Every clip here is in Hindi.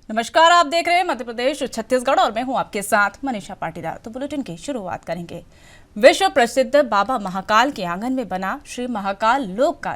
नमस्कार, आप देख रहे हैं मध्य प्रदेश छत्तीसगढ़ और मैं हूं आपके साथ मनीषा पाटीदार। तो बुलेटिन की शुरुआत करेंगे। विश्व प्रसिद्ध बाबा महाकाल के आंगन में बना श्री महाकाल लोक का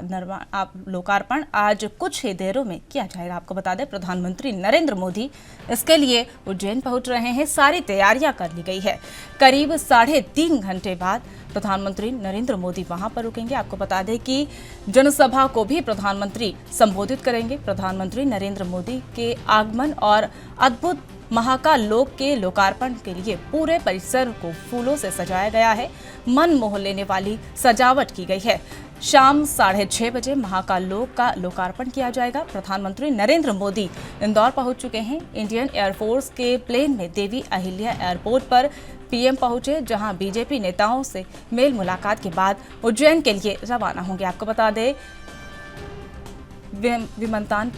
लोकार्पण आज कुछ ही देरों में किया जाएगा। आपको बता दें, प्रधानमंत्री नरेंद्र मोदी इसके लिए उज्जैन पहुंच रहे हैं। सारी तैयारियां कर ली गई है। करीब 3.5 घंटे बाद प्रधानमंत्री नरेंद्र मोदी वहां पर रुकेंगे। आपको बता दें कि जनसभा को भी प्रधानमंत्री संबोधित करेंगे। प्रधानमंत्री नरेंद्र मोदी के आगमन और अद्भुत महाकाल लोक के लोकार्पण के लिए पूरे परिसर को फूलों से सजाया गया है। मन मोह लेने वाली सजावट की गई है। शाम 6:30 बजे महाकाल लोक का लोकार्पण किया जाएगा। प्रधानमंत्री नरेंद्र मोदी इंदौर पहुंच चुके हैं। इंडियन एयरफोर्स के प्लेन में देवी अहिल्या एयरपोर्ट पर पीएम पहुंचे, जहां बीजेपी नेताओं से मेल मुलाकात के बाद उज्जैन के लिए रवाना होंगे। आपको बता दें, विमंतान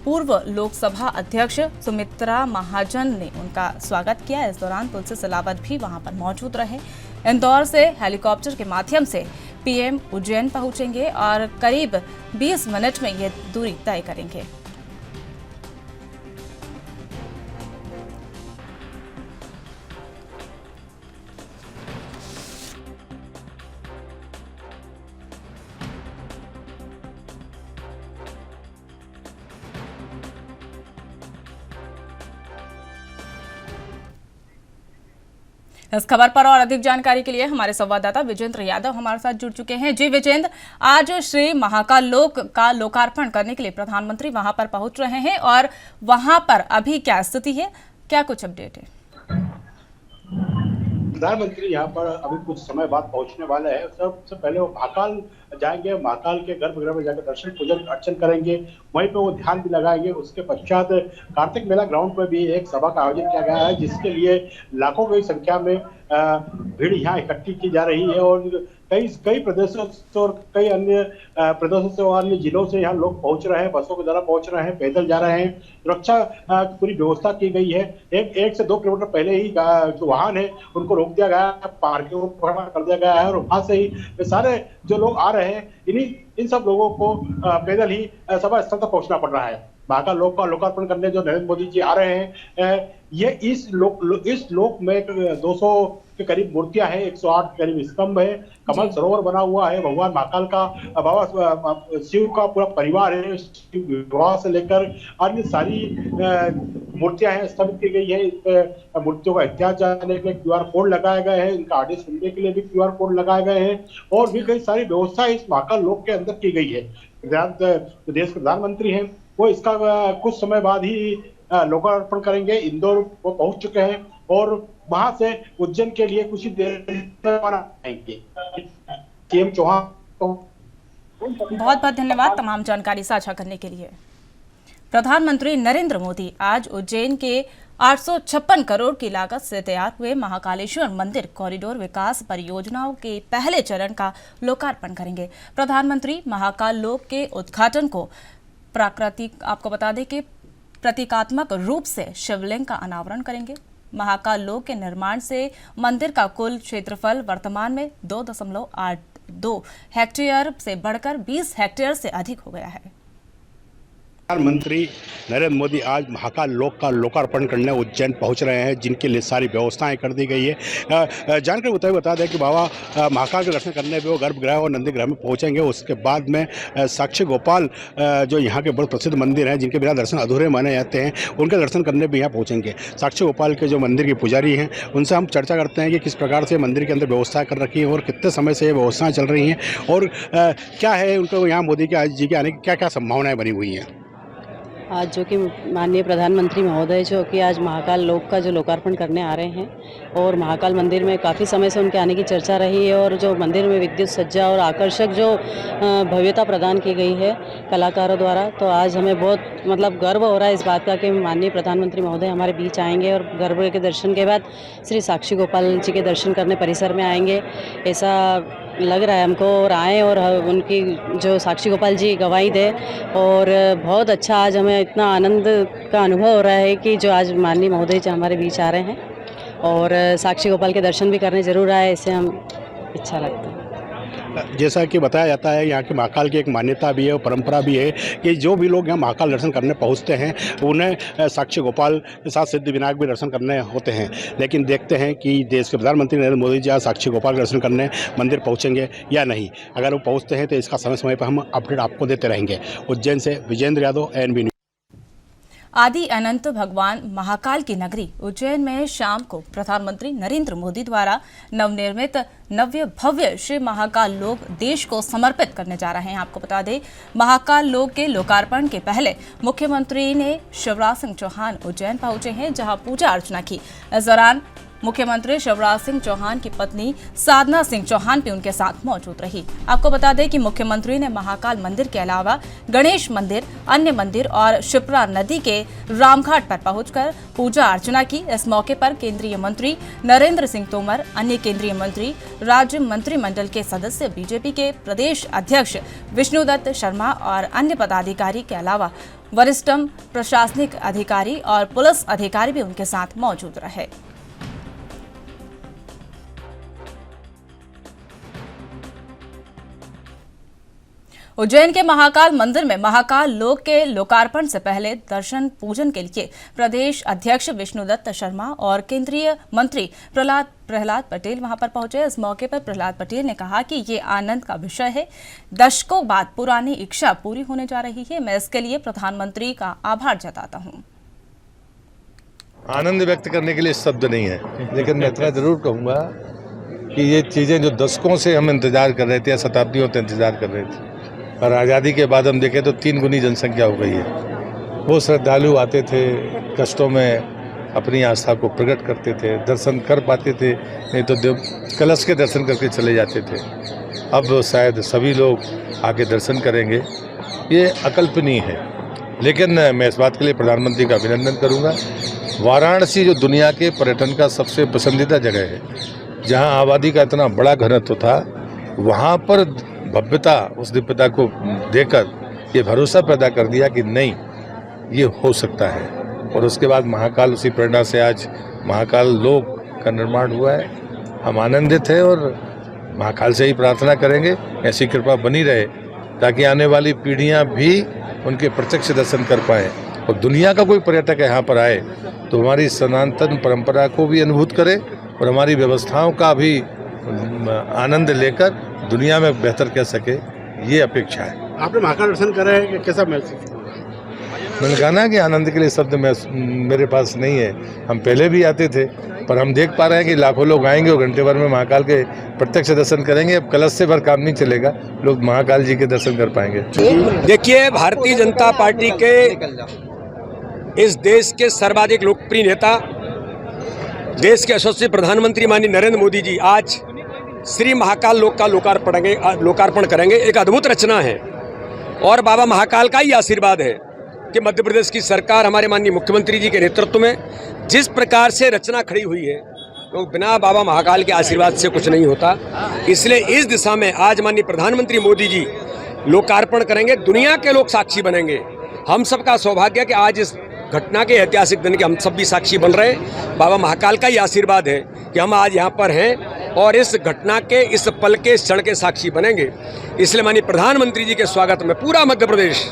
पूर्व लोकसभा अध्यक्ष सुमित्रा महाजन ने उनका स्वागत किया। इस दौरान तुलसी सिलावट भी वहां पर मौजूद रहे। इंदौर से हेलीकॉप्टर के माध्यम से पीएम उज्जैन पहुंचेंगे और करीब 20 मिनट में ये दूरी तय करेंगे। इस खबर पर और अधिक जानकारी के लिए हमारे संवाददाता विजेंद्र यादव हमारे साथ जुड़ चुके हैं। जी विजेंद्र, आज श्री महाकाल लोक का लोकार्पण करने के लिए प्रधानमंत्री वहां पर पहुंच रहे हैं और वहां पर अभी क्या स्थिति है, क्या कुछ अपडेट है? प्रधानमंत्री यहाँ पर अभी कुछ समय बाद पहुंचने वाले हैं। सबसे पहले वो महाकाल जाएंगे, महाकाल के गर्भगृह में जाकर दर्शन पूजन अर्चन करेंगे, वहीं पे वो ध्यान भी लगाएंगे। उसके पश्चात कार्तिक मेला ग्राउंड पर भी एक सभा का आयोजन किया गया है, जिसके लिए लाखों की संख्या में भीड़ यहाँ इकट्ठी की जा रही है और कई प्रदेशों से और कई अन्य प्रदेशों से और अन्य जिलों से यहाँ लोग पहुंच रहे हैं। बसों के द्वारा पहुंच रहे हैं, पैदल जा रहे हैं। सुरक्षा की पूरी व्यवस्था की गई है। एक से 2 किलोमीटर पहले ही जो वाहन है उनको रोक दिया गया है, पार्किंग कर दिया गया है और वहां से ही सारे जो लोग आ रहे हैं इन सब लोगों को पैदल ही सभा स्थल तक पहुंचना पड़ रहा है। महाकाल लोक का लोकार्पण करने जो नरेंद्र मोदी जी आ रहे हैं, ये इस लोक में 200 के करीब मूर्तियां हैं, 108 के करीब स्तंभ है, कमल सरोवर बना हुआ है। भगवान महाकाल का बाबा शिव का पूरा परिवार है। शिव विवाह से लेकर अन्य सारी मूर्तियां हैं, स्थापित की गई है। इस पे मूर्तियों का इतिहास जानने के लिए QR कोड लगाए गए हैं, इनका आदेश सुनने के लिए भी QR कोड लगाए गए हैं और भी कई सारी व्यवस्था इस महाकाल लोक के अंदर की गई है। देश के प्रधानमंत्री हैं, वो इसका कुछ समय बाद ही लोकार्पण करेंगे। इंदौर वो पहुंच चुके हैं और वहां से उज्जैन के लिए कुछ ही देर में रवाना आएंगे। सीएम चौहान बहुत बहुत धन्यवाद तमाम जानकारी साझा करने के लिए। प्रधानमंत्री नरेंद्र मोदी आज उज्जैन के 856 करोड़ की लागत से तैयार हुए महाकालेश्वर मंदिर कॉरिडोर विकास परियोजनाओं के पहले चरण का लोकार्पण करेंगे। प्रधानमंत्री महाकाल लोक के उद्घाटन को आपको बता दें कि प्रतीकात्मक रूप से शिवलिंग का अनावरण करेंगे। महाकाल लोक के निर्माण से मंदिर का कुल क्षेत्रफल वर्तमान में 2.82 हेक्टेयर से बढ़कर 20 हेक्टेयर से अधिक हो गया है। प्रधानमंत्री नरेंद्र मोदी आज महाकाल लोक का लोकार्पण करने उज्जैन पहुंच रहे हैं, जिनके लिए सारी व्यवस्थाएं कर दी गई है। जानकारी मुताबिक बता दें कि बाबा महाकाल के दर्शन करने पे वो गर्भगृह और नंदीगृह में पहुंचेंगे। उसके बाद में साक्षी गोपाल जो यहाँ के बहुत प्रसिद्ध मंदिर हैं, जिनके बिना दर्शन अधूरे माने जाते हैं, उनके दर्शन करने भी यहाँ पहुँचेंगे। साक्षी गोपाल के जो मंदिर के पुजारी हैं, उनसे हम चर्चा करते हैं कि किस प्रकार से मंदिर के अंदर व्यवस्था कर रखी है और कितने समय से ये व्यवस्थाएँ चल रही हैं और क्या है उनको यहाँ मोदी जी के आने की क्या क्या संभावनाएँ बनी हुई हैं। आज जो कि माननीय प्रधानमंत्री महोदय जो कि आज महाकाल लोक का जो लोकार्पण करने आ रहे हैं और महाकाल मंदिर में काफ़ी समय से उनके आने की चर्चा रही है और जो मंदिर में विद्युत सज्जा और आकर्षक जो भव्यता प्रदान की गई है कलाकारों द्वारा, तो आज हमें बहुत गर्व हो रहा है इस बात का कि माननीय प्रधानमंत्री महोदय हमारे बीच आएंगे और गर्भगृह के दर्शन के बाद श्री साक्षी गोपाल जी के दर्शन करने परिसर में आएंगे, ऐसा लग रहा है हमको। और आए और उनकी जो साक्षी गोपाल जी गवाही दे और बहुत अच्छा आज हमें इतना आनंद का अनुभव हो रहा है कि जो आज माननीय महोदय जी हमारे बीच आ रहे हैं और साक्षी गोपाल के दर्शन भी करने ज़रूर आए, इससे हम अच्छा लगता है। जैसा कि बताया जाता है, यहाँ के महाकाल की एक मान्यता भी है और परंपरा भी है कि जो भी लोग यहाँ महाकाल दर्शन करने पहुँचते हैं उन्हें साक्षी गोपाल के साथ सिद्धिविनायक भी दर्शन करने होते हैं। लेकिन देखते हैं कि देश के प्रधानमंत्री नरेंद्र मोदी जी आज साक्षी गोपाल के दर्शन करने मंदिर पहुँचेंगे या नहीं। अगर वो पहुँचते हैं तो इसका समय समय पर हम अपडेट आपको देते रहेंगे। उज्जैन से विजेंद्र यादव, एनबी न्यूज़। आदि अनंत भगवान महाकाल की नगरी उज्जैन में शाम को प्रधानमंत्री नरेंद्र मोदी द्वारा नवनिर्मित नव्य भव्य श्री महाकाल लोक देश को समर्पित करने जा रहे हैं। आपको बता दें, महाकाल लोक के लोकार्पण के पहले मुख्यमंत्री ने शिवराज सिंह चौहान उज्जैन पहुंचे हैं, जहां पूजा अर्चना की। इस दौरान मुख्यमंत्री शिवराज सिंह चौहान की पत्नी साधना सिंह चौहान भी उनके साथ मौजूद रही। आपको बता दें कि मुख्यमंत्री ने महाकाल मंदिर के अलावा गणेश मंदिर, अन्य मंदिर और शिप्रा नदी के रामघाट पर पहुंचकर पूजा अर्चना की। इस मौके पर केंद्रीय मंत्री नरेंद्र सिंह तोमर, अन्य केंद्रीय मंत्री, राज्य मंत्रिमंडल के सदस्य, बीजेपी के प्रदेश अध्यक्ष विष्णुदत्त शर्मा और अन्य पदाधिकारी के अलावा वरिष्ठ प्रशासनिक अधिकारी और पुलिस अधिकारी भी उनके साथ मौजूद रहे। उज्जैन के महाकाल मंदिर में महाकाल लोक के लोकार्पण से पहले दर्शन पूजन के लिए प्रदेश अध्यक्ष विष्णुदत्त शर्मा और केंद्रीय मंत्री प्रहलाद पटेल वहां पर पहुंचे। इस मौके पर प्रहलाद पटेल ने कहा कि ये आनंद का विषय है, दशकों बाद पुरानी इच्छा पूरी होने जा रही है। मैं इसके लिए प्रधानमंत्री का आभार जताता हूं। आनंद व्यक्त करने के लिए शब्द नहीं है, लेकिन मैं इतना जरूर कहूँगा कि ये चीज़ें जो दशकों से हम इंतजार कर रहे थे या शताब्दियों से इंतजार कर रहे थे, और आज़ादी के बाद हम देखें तो 3 गुनी जनसंख्या हो गई है। वो श्रद्धालु आते थे, कष्टों में अपनी आस्था को प्रकट करते थे, दर्शन कर पाते थे, नहीं तो देव कलश के दर्शन करके चले जाते थे। अब शायद सभी लोग आके दर्शन करेंगे, ये अकल्पनीय है। लेकिन मैं इस बात के लिए प्रधानमंत्री का अभिनंदन करूँगा। वाराणसी जो दुनिया के पर्यटन का सबसे पसंदीदा जगह है, जहाँ आबादी का इतना बड़ा घनत्व था, वहाँ पर भव्यता, उस दिव्यता को देखकर ये भरोसा पैदा कर दिया कि नहीं, ये हो सकता है। और उसके बाद महाकाल, उसी प्रेरणा से आज महाकाल लोक का निर्माण हुआ है। हम आनंदित हैं और महाकाल से ही प्रार्थना करेंगे ऐसी कृपा बनी रहे, ताकि आने वाली पीढ़ियां भी उनके प्रत्यक्ष दर्शन कर पाएँ। और दुनिया का कोई पर्यटक यहाँ पर आए तो हमारी सनातन परंपरा को भी अनुभूत करे और हमारी व्यवस्थाओं का भी आनंद लेकर दुनिया में बेहतर कर सके, ये अपेक्षा है। आपने महाकाल दर्शन करे हैं, कैसा महसूस? मैंने कहा ना कि आनंद के लिए शब्द मेरे पास नहीं है। हम पहले भी आते थे, पर हम देख पा रहे हैं कि लाखों लोग आएंगे और घंटे भर में महाकाल के प्रत्यक्ष दर्शन करेंगे। अब कलश से भर काम नहीं चलेगा, लोग महाकाल जी के दर्शन कर पाएंगे। देखिए, भारतीय जनता पार्टी के इस देश के सर्वाधिक लोकप्रिय नेता, देश के यशस्वी प्रधानमंत्री माननीय नरेंद्र मोदी जी आज श्री महाकाल लोक का लोकार्पण करेंगे। एक अद्भुत रचना है और बाबा महाकाल का ही आशीर्वाद है कि मध्य प्रदेश की सरकार हमारे माननीय मुख्यमंत्री जी के नेतृत्व में जिस प्रकार से रचना खड़ी हुई है, तो बिना बाबा महाकाल के आशीर्वाद से कुछ नहीं होता। इसलिए इस दिशा में आज माननीय प्रधानमंत्री मोदी जी लोकार्पण करेंगे, दुनिया के लोग साक्षी बनेंगे। हम सबका सौभाग्य है कि आज इस घटना के ऐतिहासिक दिन के हम सब भी साक्षी बन रहे हैं। बाबा महाकाल का ही आशीर्वाद है कि हम आज यहाँ पर हैं और इस घटना के, इस पल के, इस क्षण के साक्षी बनेंगे। इसलिए माननीय प्रधानमंत्री जी के स्वागत में पूरा मध्य प्रदेश,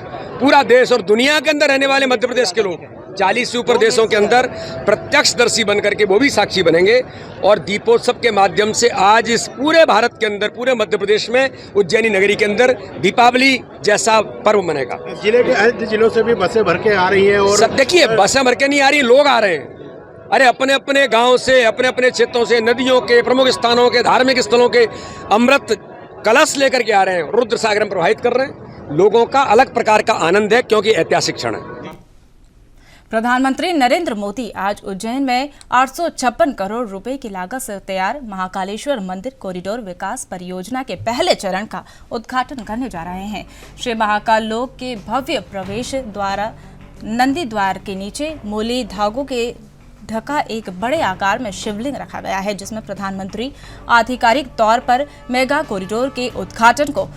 पूरा देश और दुनिया के अंदर रहने वाले मध्य प्रदेश के लोग 40 से ऊपर देशों के अंदर प्रत्यक्षदर्शी बन करके वो भी साक्षी बनेंगे। और दीपोत्सव के माध्यम से आज इस पूरे भारत के अंदर, पूरे मध्य प्रदेश में, उज्जैनी नगरी के अंदर दीपावली जैसा पर्व मनेगा। जिले के अन्य जिलों से भी बसें भर के आ रही हैं और सब देखिए, बसें भर के नहीं आ रही, लोग आ रहे हैं। अरे अपने अपने गांव से, अपने अपने क्षेत्रों से, नदियों के, प्रमुख स्थानों के, धार्मिक स्थलों के अमृत कलश लेकर के आ रहे हैं, रुद्र सागर में प्रवाहित कर रहे हैं। लोगों का अलग प्रकार का आनंद है, क्योंकि ऐतिहासिक क्षण है। प्रधानमंत्री नरेंद्र मोदी आज उज्जैन में 856 करोड़ रुपए की लागत से तैयार महाकालेश्वर मंदिर कॉरिडोर विकास परियोजना के पहले चरण का उद्घाटन करने जा रहे हैं। श्री महाकाल लोक के भव्य प्रवेश द्वारा नंदी द्वार के नीचे मूली धागों के ढका एक बड़े आकार में शिवलिंग रखा गया है, जिसमें प्रधानमंत्री आधिकारिक तौर पर मेगा कॉरिडोर के उद्घाटन को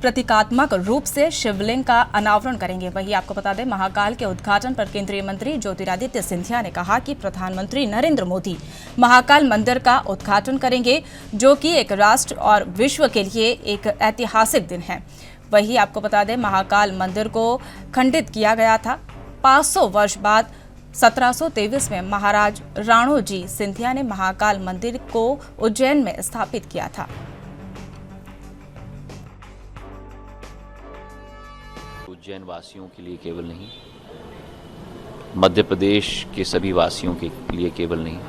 प्रतीकात्मक रूप से शिवलिंग का अनावरण करेंगे। वहीं आपको बता दें, महाकाल के उद्घाटन पर केंद्रीय मंत्री ज्योतिरादित्य सिंधिया ने कहा कि प्रधानमंत्री नरेंद्र मोदी महाकाल मंदिर का उद्घाटन करेंगे, जो कि एक राष्ट्र और विश्व के लिए एक ऐतिहासिक दिन है। वहीं आपको बता दें, महाकाल मंदिर को खंडित किया गया था 500 वर्ष बाद 1723 में महाराज राणोजी सिंधिया ने महाकाल मंदिर को उज्जैन में स्थापित किया था। उज्जैन वासियों के लिए केवल नहीं, मध्य प्रदेश के सभी वासियों के लिए केवल नहीं,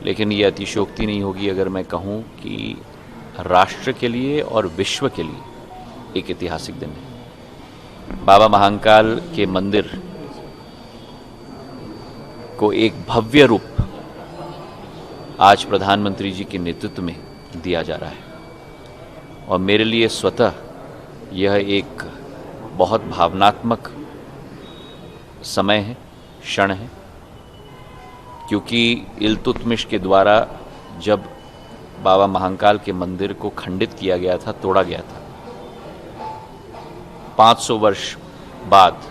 लेकिन ये अतिशयोक्ति नहीं होगी अगर मैं कहूँ कि राष्ट्र के लिए और विश्व के लिए एक ऐतिहासिक दिन है। बाबा महाकाल के मंदिर को एक भव्य रूप आज प्रधानमंत्री जी के नेतृत्व में दिया जा रहा है और मेरे लिए स्वतः यह एक बहुत भावनात्मक समय है, क्षण है, क्योंकि इल्तुतमिश के द्वारा जब बाबा महाकाल के मंदिर को खंडित किया गया था, तोड़ा गया था, 500 वर्ष बाद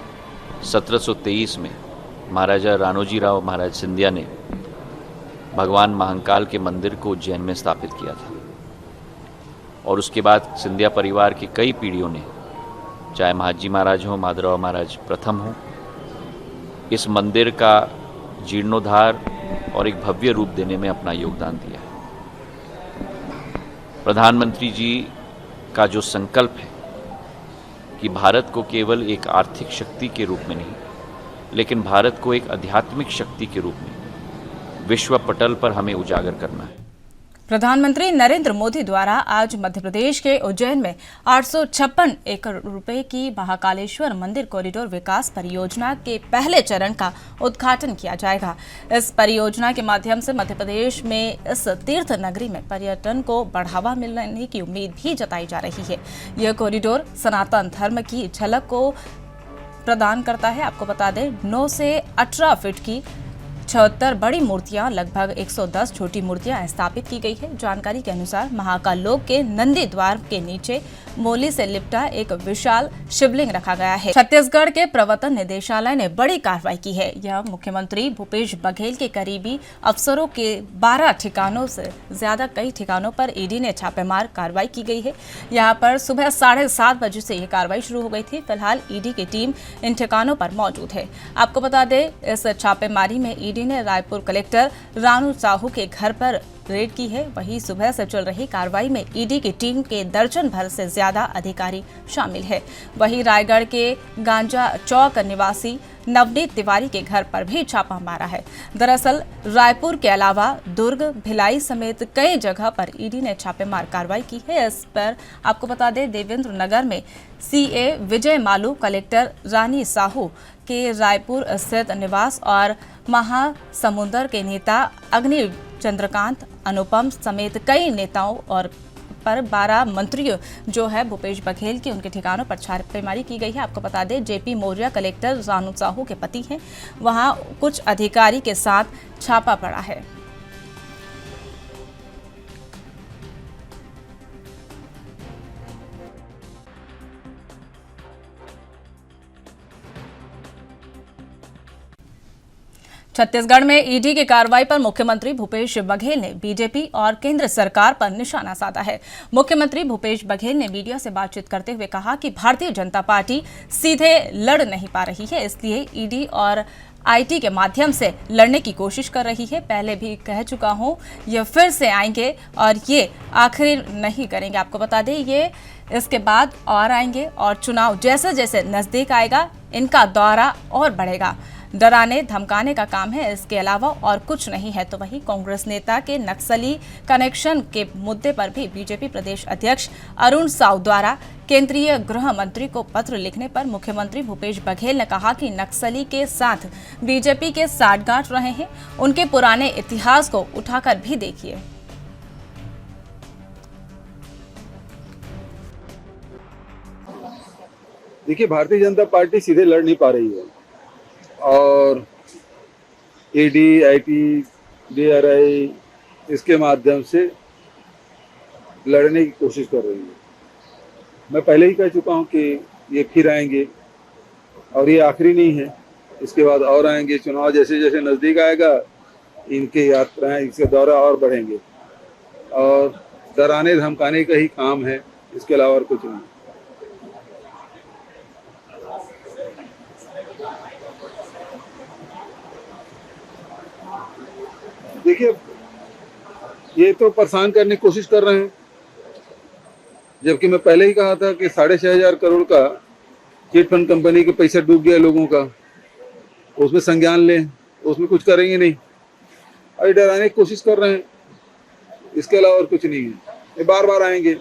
1723 में महाराजा राणोजी राव महाराज सिंधिया ने भगवान महाकाल के मंदिर को उज्जैन में स्थापित किया था और उसके बाद सिंधिया परिवार की कई पीढ़ियों ने, चाहे महाजी महाराज हो, माधवराव महाराज प्रथम हो, इस मंदिर का जीर्णोद्धार और एक भव्य रूप देने में अपना योगदान दिया है। प्रधानमंत्री जी का जो संकल्प है कि भारत को केवल एक आर्थिक शक्ति के रूप में नहीं, लेकिन भारत को एक आध्यात्मिक शक्ति के रूप में विश्व पटल पर हमें उजागर करना है। प्रधानमंत्री नरेंद्र मोदी द्वारा आज मध्य प्रदेश के उज्जैन में 856 एकड़ रुपए की महाकालेश्वर मंदिर कॉरिडोर विकास परियोजना के पहले चरण का उद्घाटन किया जाएगा। इस परियोजना के माध्यम से मध्य प्रदेश में इस तीर्थ नगरी में पर्यटन को बढ़ावा मिलने की उम्मीद भी जताई जा रही है। यह कॉरिडोर सनातन धर्म की झलक को प्रदान करता है। आपको बता दें, 9 से 18 फीट की 76 बड़ी मूर्तियां, लगभग 110 छोटी मूर्तियां स्थापित की गई है। जानकारी के अनुसार महाकाल लोक के नंदी द्वार के नीचे मोली से लिपटा एक विशाल शिवलिंग रखा गया है। छत्तीसगढ़ के प्रवर्तन निदेशालय ने बड़ी कार्रवाई की है। यह मुख्यमंत्री भूपेश बघेल के करीबी अफसरों के 12 ठिकानों से ज्यादा कई ठिकानों पर ईडी ने छापेमार कार्रवाई की गई है। यहाँ पर सुबह 7:30 बजे से यह कार्रवाई शुरू हो गई थी। फिलहाल ईडी की टीम इन ठिकानों पर मौजूद है। आपको बता दें, इस छापेमारी में ईडी ने रायपुर कलेक्टर रानू साहू के घर पर रेड की है। वहीं सुबह से चल रही कार्रवाई में ईडी की टीम के दर्जन भर से ज्यादा अधिकारी शामिल है। वहीं रायगढ़ के गांजा चौक निवासी नवनीत तिवारी के घर पर भी छापा मारा है। दरअसल रायपुर के अलावा दुर्ग, भिलाई समेत कई जगह पर ईडी ने छापेमार कार्रवाई की है। इस पर आपको बता दें, देवेंद्र नगर में सीए विजय मालू, कलेक्टर रानी साहू के रायपुर स्थित निवास और महासमुंदर के नेता अग्नि चंद्रकांत, अनुपम समेत कई नेताओं और पर 12 मंत्रियों जो है भूपेश बघेल के उनके ठिकानों पर छापेमारी की गई है। आपको बता दें, जेपी मौर्य कलेक्टर रानू साहू के पति हैं। वहां कुछ अधिकारी के साथ छापा पड़ा है। छत्तीसगढ़ में ईडी की कार्रवाई पर मुख्यमंत्री भूपेश बघेल ने बीजेपी और केंद्र सरकार पर निशाना साधा है। मुख्यमंत्री भूपेश बघेल ने मीडिया से बातचीत करते हुए कहा कि भारतीय जनता पार्टी सीधे लड़ नहीं पा रही है, इसलिए ईडी और आईटी के माध्यम से लड़ने की कोशिश कर रही है। पहले भी कह चुका हूं, ये फिर से आएंगे और ये आखिरी नहीं करेंगे। आपको बता दें, ये इसके बाद और आएंगे और चुनाव जैसे जैसे नजदीक आएगा इनका दौरा और बढ़ेगा। डराने धमकाने का काम है, इसके अलावा और कुछ नहीं है। तो वहीं कांग्रेस नेता के नक्सली कनेक्शन के मुद्दे पर भी बीजेपी प्रदेश अध्यक्ष अरुण साव द्वारा केंद्रीय गृह मंत्री को पत्र लिखने पर मुख्यमंत्री भूपेश बघेल ने कहा कि नक्सली के साथ बीजेपी के साठगांठ रहे हैं, उनके पुराने इतिहास को उठाकर भी देखिए। देखिए, भारतीय जनता पार्टी सीधे लड़ नहीं पा रही है और ईडी, आईटी, डीआरआई इसके माध्यम से लड़ने की कोशिश कर रही है। मैं पहले ही कह चुका हूँ कि ये फिर आएंगे और ये आखिरी नहीं है, इसके बाद और आएंगे। चुनाव जैसे जैसे नज़दीक आएगा इनकी यात्राएं, इसके दौरा और बढ़ेंगे और डराने धमकाने का ही काम है, इसके अलावा और कुछ नहीं। देखिए, ये तो परेशान करने की कोशिश कर रहे हैं, जबकि मैं पहले ही कहा था कि 6,500 करोड़ का चिट फंड कंपनी के पैसा डूब गया लोगों का, उसमें संज्ञान लें, उसमें कुछ करेंगे नहीं। और डराने की कोशिश कर रहे हैं, इसके अलावा और कुछ नहीं है। ये बार बार आएंगे,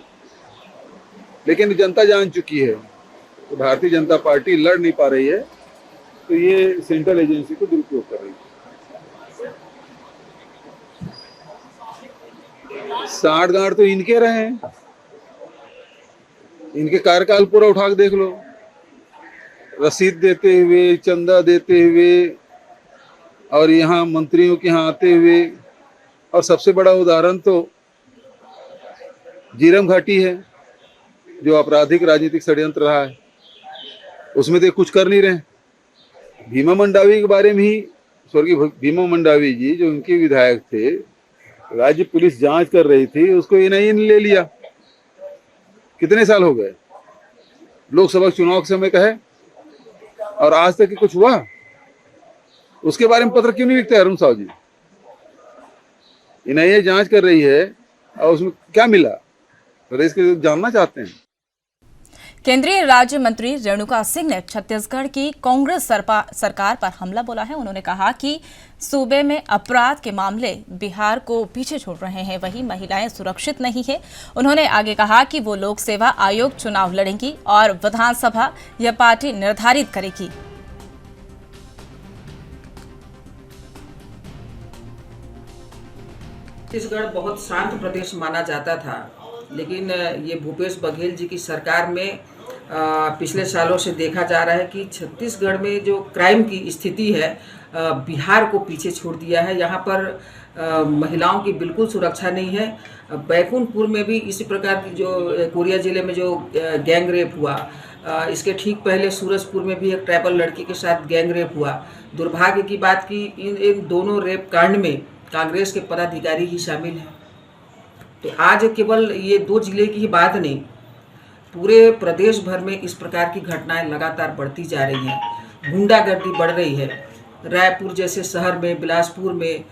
लेकिन जनता जान चुकी है कि भारतीय जनता पार्टी लड़ नहीं पा रही है, तो ये सेंट्रल एजेंसी को दुरुपयोग कर रही है। 60 गांठ तो इनके रहे हैं, इनके कार्यकाल पूरा उठा के देख लो, रसीद देते हुए, चंदा देते हुए और यहाँ मंत्रियों के यहाँ आते हुए। और सबसे बड़ा उदाहरण तो जीरम घाटी है, जो आपराधिक राजनीतिक षड्यंत्र रहा है, उसमें तो कुछ कर नहीं रहे। भीमा मंडावी के बारे में ही, स्वर्गीय भीमा मंडावी जी जो उनके विधायक थे, राज्य पुलिस जांच कर रही थी, उसको एनआईए ने ले लिया। कितने साल हो गए, लोकसभा चुनाव के समय कहे, और आज तक कुछ हुआ? उसके बारे में पत्र क्यों नहीं लिखते अरुण साहु जी? एनआईए जांच कर रही है और उसमें क्या मिला, प्रदेश के लोग जानना चाहते हैं। केंद्रीय राज्य मंत्री रेणुका सिंह ने छत्तीसगढ़ की कांग्रेस सरकार पर हमला बोला है। उन्होंने कहा कि सूबे में अपराध के मामले बिहार को पीछे छोड़ रहे हैं, वहीं महिलाएं सुरक्षित नहीं है। उन्होंने आगे कहा कि वो लोक सेवा आयोग चुनाव लड़ेंगी और विधानसभा यह पार्टी निर्धारित करेगी। छत्तीसगढ़ बहुत शांत प्रदेश माना जाता था, लेकिन ये भूपेश बघेल जी की सरकार में पिछले सालों से देखा जा रहा है कि छत्तीसगढ़ में जो क्राइम की स्थिति है बिहार को पीछे छोड़ दिया है। यहाँ पर महिलाओं की बिल्कुल सुरक्षा नहीं है। बैकुंठपुर में भी इसी प्रकार की जो कोरिया जिले में जो गैंग रेप हुआ, इसके ठीक पहले सूरजपुर में भी एक ट्राइबल लड़की के साथ गैंग रेप हुआ। दुर्भाग्य की बात कि इन दोनों रेप कांड में कांग्रेस के पदाधिकारी ही शामिल हैं। तो आज केवल ये 2 जिले की ही बात नहीं, पूरे प्रदेश भर में इस प्रकार की घटनाएं लगातार बढ़ती जा रही हैं। गुंडागर्दी बढ़ रही है। रायपुर जैसे शहर में, बिलासपुर में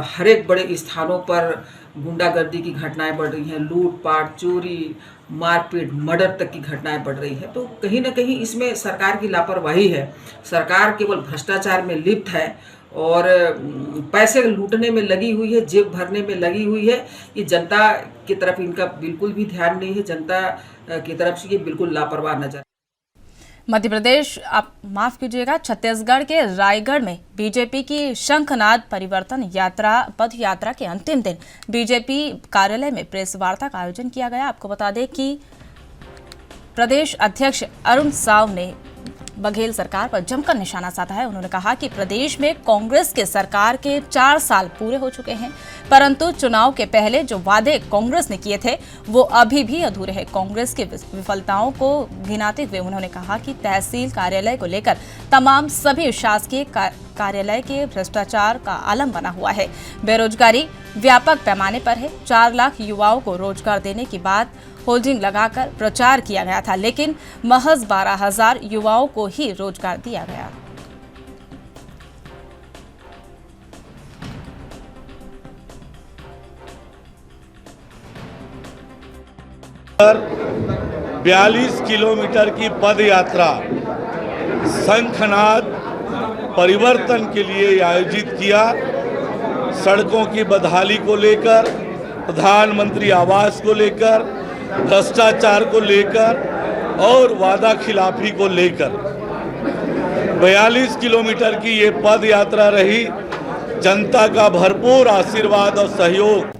हर एक बड़े स्थानों पर गुंडागर्दी की घटनाएं बढ़ रही हैं। लूटपाट, चोरी, मारपीट, मर्डर तक की घटनाएं बढ़ रही हैं। तो कहीं ना कहीं इसमें सरकार की लापरवाही है। सरकार केवल भ्रष्टाचार में लिप्त है और पैसे लूटने में लगी हुई है, जेब भरने में लगी हुई है। ये जनता की तरफ इनका बिल्कुल भी ध्यान नहीं है। जनता की तरफ से ये बिल्कुल लापरवाह नजर। मध्य प्रदेश, आप माफ कीजिएगा, छत्तीसगढ़ के रायगढ़ में बीजेपी की शंखनाद परिवर्तन यात्रा पद यात्रा के अंतिम दिन बीजेपी कार्यालय में प्रेस वार्ता का आयोजन किया गया। आपको बता दें कि प्रदेश अध्यक्ष अरुण साव ने बघेल सरकार पर जमकर निशाना साधा है। उन्होंने कहा कि प्रदेश में कांग्रेस के सरकार के 4 साल पूरे हो चुके हैं, परंतु चुनाव के पहले जो वादे कांग्रेस ने किए थे वो अभी भी अधूरे हैं। कांग्रेस की विफलताओं को गिनाते हुए उन्होंने कहा कि तहसील कार्यालय को लेकर तमाम सभी शासकीय कार्यालय के भ्रष्टाचार का आलम बना हुआ है। बेरोजगारी व्यापक पैमाने पर है। 4 लाख युवाओं को रोजगार देने की बात होल्डिंग लगाकर प्रचार किया गया था, लेकिन महज 12,000 युवाओं को ही रोजगार दिया गया। पर 42 किलोमीटर की पद यात्रा शंखनाद परिवर्तन के लिए आयोजित किया। सड़कों की बदहाली को लेकर, प्रधानमंत्री आवास को लेकर, भ्रष्टाचार को लेकर और वादा खिलाफी को लेकर 42 किलोमीटर की ये पद यात्रा रही। जनता का भरपूर आशीर्वाद और सहयोग।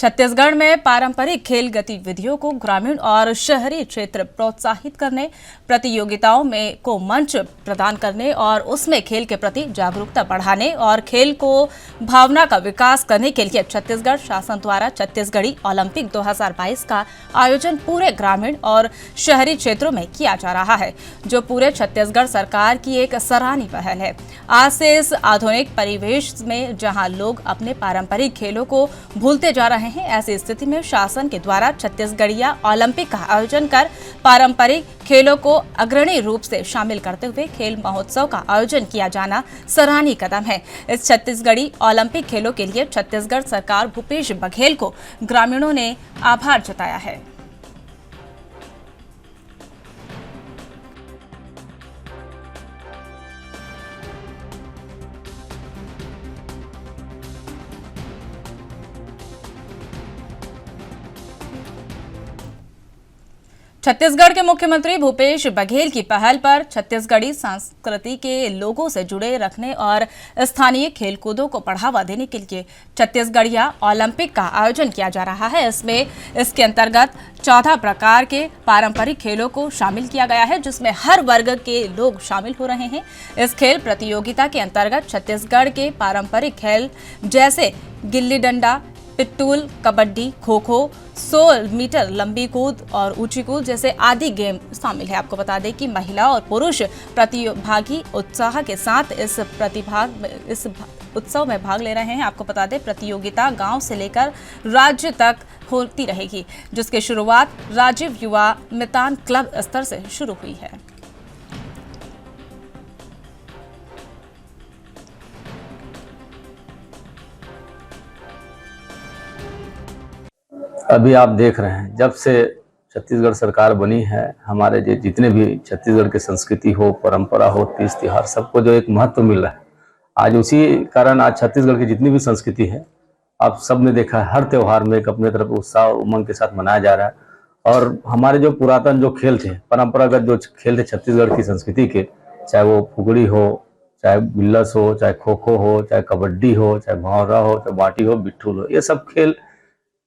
छत्तीसगढ़ में पारंपरिक खेल गतिविधियों को ग्रामीण और शहरी क्षेत्र प्रोत्साहित करने, प्रतियोगिताओं में को मंच प्रदान करने और उसमें खेल के प्रति जागरूकता बढ़ाने और खेल को भावना का विकास करने के लिए छत्तीसगढ़ शासन द्वारा छत्तीसगढ़ी ओलंपिक 2022 का आयोजन पूरे ग्रामीण और शहरी क्षेत्रों में किया जा रहा है, जो पूरे छत्तीसगढ़ सरकार की एक सराहनीय पहल है। आज से इस आधुनिक परिवेश में जहां लोग अपने पारंपरिक खेलों को भूलते जा रहे हैं, ऐसी स्थिति में शासन के द्वारा छत्तीसगढ़िया ओलंपिक का आयोजन कर पारंपरिक खेलों को अग्रणी रूप से शामिल करते हुए खेल महोत्सव का आयोजन किया जाना सराहनीय कदम है। इस छत्तीसगढ़ी ओलंपिक खेलों के लिए छत्तीसगढ़ सरकार भूपेश बघेल को ग्रामीणों ने आभार जताया है। छत्तीसगढ़ के मुख्यमंत्री भूपेश बघेल की पहल पर छत्तीसगढ़ी संस्कृति के लोगों से जुड़े रखने और स्थानीय खेलकूदों को बढ़ावा देने के लिए छत्तीसगढ़िया ओलंपिक का आयोजन किया जा रहा है। इसके अंतर्गत 14 प्रकार के पारंपरिक खेलों को शामिल किया गया है, जिसमें हर वर्ग के लोग शामिल हो रहे हैं। इस खेल प्रतियोगिता के अंतर्गत छत्तीसगढ़ के पारंपरिक खेल जैसे गिल्ली डंडा, पिट्टूल, कबड्डी, खो खो, 100 मीटर लंबी कूद और ऊंची कूद जैसे आदि गेम शामिल है। आपको बता दें कि महिला और पुरुष प्रतिभागी उत्साह के साथ इस उत्सव में भाग ले रहे हैं। आपको बता दें प्रतियोगिता गांव से लेकर राज्य तक होती रहेगी, जिसकी शुरुआत राजीव युवा मितान क्लब स्तर से शुरू हुई है। अभी आप देख रहे हैं, जब से छत्तीसगढ़ सरकार बनी है, हमारे जितने भी छत्तीसगढ़ की संस्कृति हो, परंपरा हो, तीज त्योहार, सबको जो एक महत्व मिल रहा है। आज उसी कारण आज छत्तीसगढ़ की जितनी भी संस्कृति है, आप सब ने देखा है, हर त्योहार में एक अपने तरफ उत्साह और उमंग के साथ मनाया जा रहा है। और हमारे जो पुरातन जो खेल थे, परंपरागत जो खेल थे छत्तीसगढ़ की संस्कृति के, चाहे वो फुगड़ी हो, चाहे बिल्लस हो, चाहे खो खो हो, चाहे कबड्डी हो, चाहे भौरा हो, चाहे बाटी हो, बिट्ठूल हो, ये सब खेल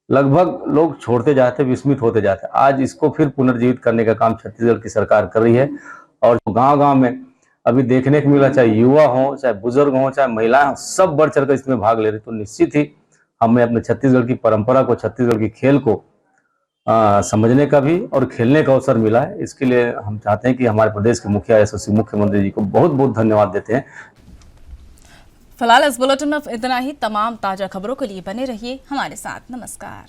लगभग लोग छोड़ते जाते, विस्मित होते जाते। आज इसको फिर पुनर्जीवित करने का काम छत्तीसगढ़ की सरकार कर रही है। और गांव-गांव में अभी देखने को मिला, चाहे युवा हो, चाहे बुजुर्ग हो, चाहे महिलाएं हो, सब बढ़ चढ़कर इसमें भाग ले रहे। तो निश्चित ही हमें अपने छत्तीसगढ़ की परंपरा को, छत्तीसगढ़ की खेल को समझने का भी और खेलने का अवसर मिला है। इसके लिए हम चाहते हैं कि हमारे प्रदेश के मुखिया यशस्वी मुख्यमंत्री जी को बहुत बहुत धन्यवाद देते हैं। फिलहाल इस बुलेटिन में इतना ही। तमाम ताजा खबरों के लिए बने रहिए हमारे साथ। नमस्कार।